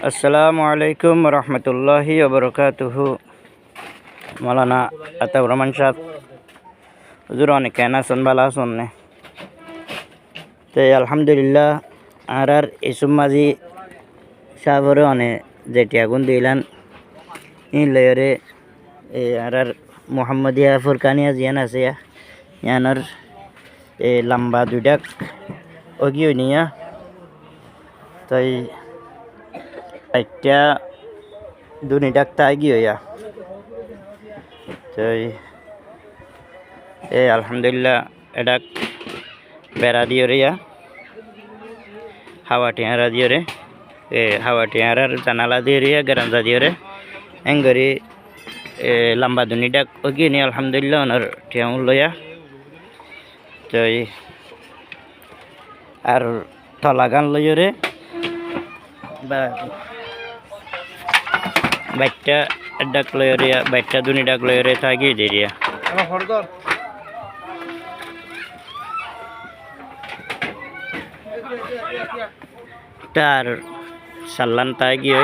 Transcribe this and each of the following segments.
আসসালামু আলাইকুম রহমতুল্লাহি ওবরকাতুহু। মৌলানা আতাউর রহমান সাহেব হুজুর অনেক কেন আছেন, ভালো আছেন না? তো আলহামদুলিল্লাহ আর ইসুম মাঝি সাহেবরে অনেক যেটি আগুন দিলেন ই লয়রে আর মোহাম্মদিয়া ফুরকানিয়া জিয়ান আছে ইয়ানোর লম্বা দুইটাক অগিয়ে নিয়া তাই একটা দুনি ডাকটা এগিয়ে হইয়া তাই আলহামদুলিল্লাহ এটা বেড়া দিয়ে রিয়া হাওয়া টিয়ারা দিয়ে রে হাওয়া টিয়ারার জানালা দিয়ে রিয়া গরমজা দিয়ে রে এঙ্গরি লম্বা দুনি ডাক ওগিয়ে নিয়ে আলহামদুলিল্লাহ ওনার টিয়া লইয়া তাই আর তলা গান লইয়া রে বাইকটা ডাক লইয়া রিয়া বাইকটা দুনি ডাক লইয়া রে তাগিয়ে দিয়ে রিয়া তার সাল্লান তাই গিয়ে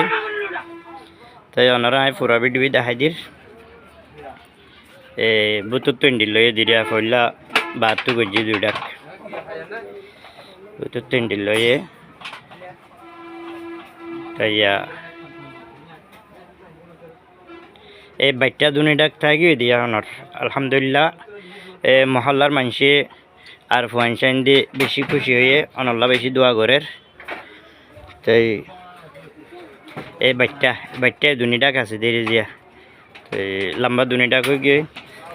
তাই ওনারা পুরা ভিডিও দেখাই দির বুতুর তৈন্ডি লইয়া দিরিয়া ফইলা বাহাত্তর গজি দুই ডাক বুতুর তৈন্ডি লইয়ে তাইয়া এই বাইকটা দুনি ডাক থাকি দিয়া ওনার আলহামদুলিল্লাহ মহল্লার মানুষে আর ফুয়াইন দিয়ে বেশি খুশি হয়ে অনল্লা বেশি দোয়া করের। তাই এই বাইকটা দুনি ডাক আছে দেরি দিয়া তাই লম্বা দুনি ডাক হয়ে গিয়ে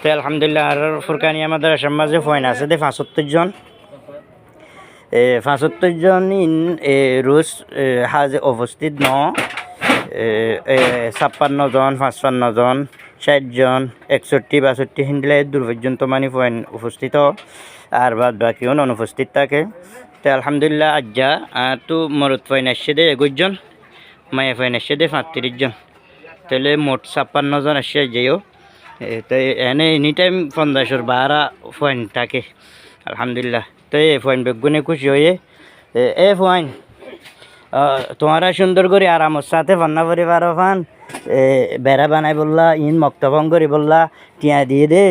তাই আলহামদুলিল্লাহ আর ফুরকানি আমাদের আসাম মাঝে ফুয়াইন আছে দে 75 জন 75 জন ইন রোজ হাজে উপস্থিত 56 জন 55 জন 60 জন 61 62 হিন্দিলে দূর পর্যন্ত মানে ফুয়াইন উপস্থিত আর বাদ বাকি অনুপস্থিত থাকে। তো আলহামদুলিল্লাহ আজ্জা তো মরদ ফাইন আসছে দে 21 জন, মায়া ফাইন আসছে দে 35 জন, তাহলে মোট 56 জন আসছে যেও। তো এনে এনি টাইম 50 12 ফাইন থাকে আলহামদুলিল্লাহ। তো এই ফাইন বেগুনে খুশি হয়ে ফাইন তোমারা সুন্দর করে আরামর সাথে ফান্না পরিবার ফান বেড়া বানাই বললা ইন মক্তভঙ্গ করি বললা টিয়া দিয়ে দে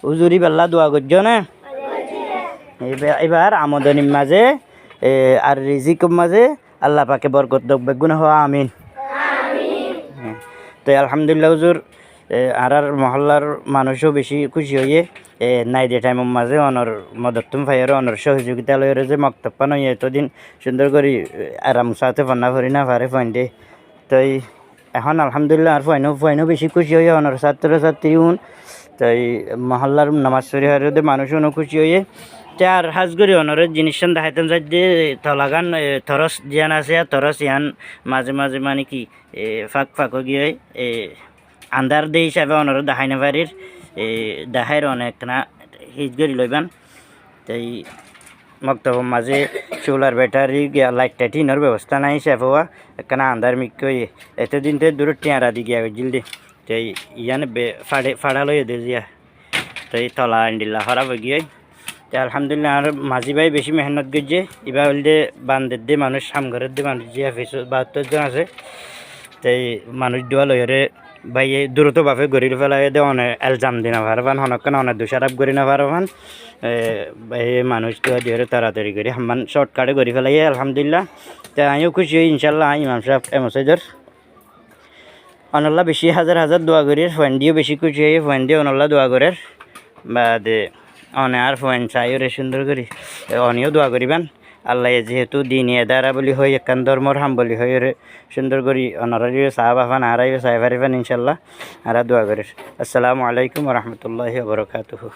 উজুরি বেল্লা দোয়া করছো না। এবার আমদানির মাঝে আর রিজিকের মাঝে আল্লাহ পাকে বরকত দক বেগুন হওয়া আমিন। তো আলহামদুলিল্লাহ হুজুর আর মহল্লার মানুষও বেশি খুশি হয়ে নাই দে টাইমের মাঝে অনর মদতুম ভাইয়ের অনর সহযোগিতা লয়ের যে মক্তব পান এতদিন সুন্দর করে আরাম সাথে ফান্না করি না পারে ফাইন দে। তাই এখন আলহামদুলিল্লাহ আর ফাইনও বেশি খুশি হয়ে অনর ছাত্রছাত্রী হন তাই মহল্লার নামাজ শরীফ হারে মানুষও খুশি হয়ে চার হাজগরি অনরের জিনিস দেখাইতাম যাই দিয়ে তলাগান থরস জিয়ান আছে থরস ইয়ান মাঝে মাঝে মানে কি ফাঁক গিয়ে আন্দার দে হিসাবে অনর দেখাই না পারির দেখাইর অনেক না হিজগরি লইবান। তাই মক্তব মাঝে সোলার ব্যাটারি লাইট টাইটিনের ব্যবস্থা নাই হিসাব হওয়া একখানা আন্দার মিক এতদিন তো দূর টিয়ারা দি গিয়া গিল দে তাই ইয়ান ফাড়া লইয়ে দে জিয়া তাই তলা আন্ডিল্লা খারাপ হয়ে গিয়ে। তাই আলহামদুলিল্লাহ আর মাঝি ভাই বেশি মেহনত করছে এবার হলে বান্ধের দিয়ে মানুষ সামঘরের দিয়ে মানুষ যে 72 জন আছে তাই মানুষ দেওয়া লইরে ভাই দ্রুত বাপে গড়ি ফেলাই দে অনেক এলজাম দি না পারবান হনকান অনেক দোষারাপ করি না পারবান এই মানুষ দেওয়া দিয়ে তাড়াতাড়ি করি হামান শর্টকাটে গড়ি ফেলাই আলহামদুলিল্লাহ। তাই আমিও খুশি হই ইনশাল্লাহ ইমাম সাহেব এমসাইদর অনল্লা বেশি হাজার দোয়া করির ফোন দিয়েও বেশি খুশি হই ফোন দিয়ে অনল্লা দোয়া করের বাদে অনে আর ফোন চাইও রে সুন্দর করি অনেও দোয়া করিবেন আল্লাহ যেহেতু দিন এদারা বলি হয় একান ধর্মর হাম বলি হয় রে সুন্দর করি অনারারিও সাহাব আফান আরাইও সাহেব আরিফান ইনশাল্লাহ আরা দোয়া করির। আসসালামু আলাইকুম রহমতুল্লাহি ওয়া বারাকাতুহু।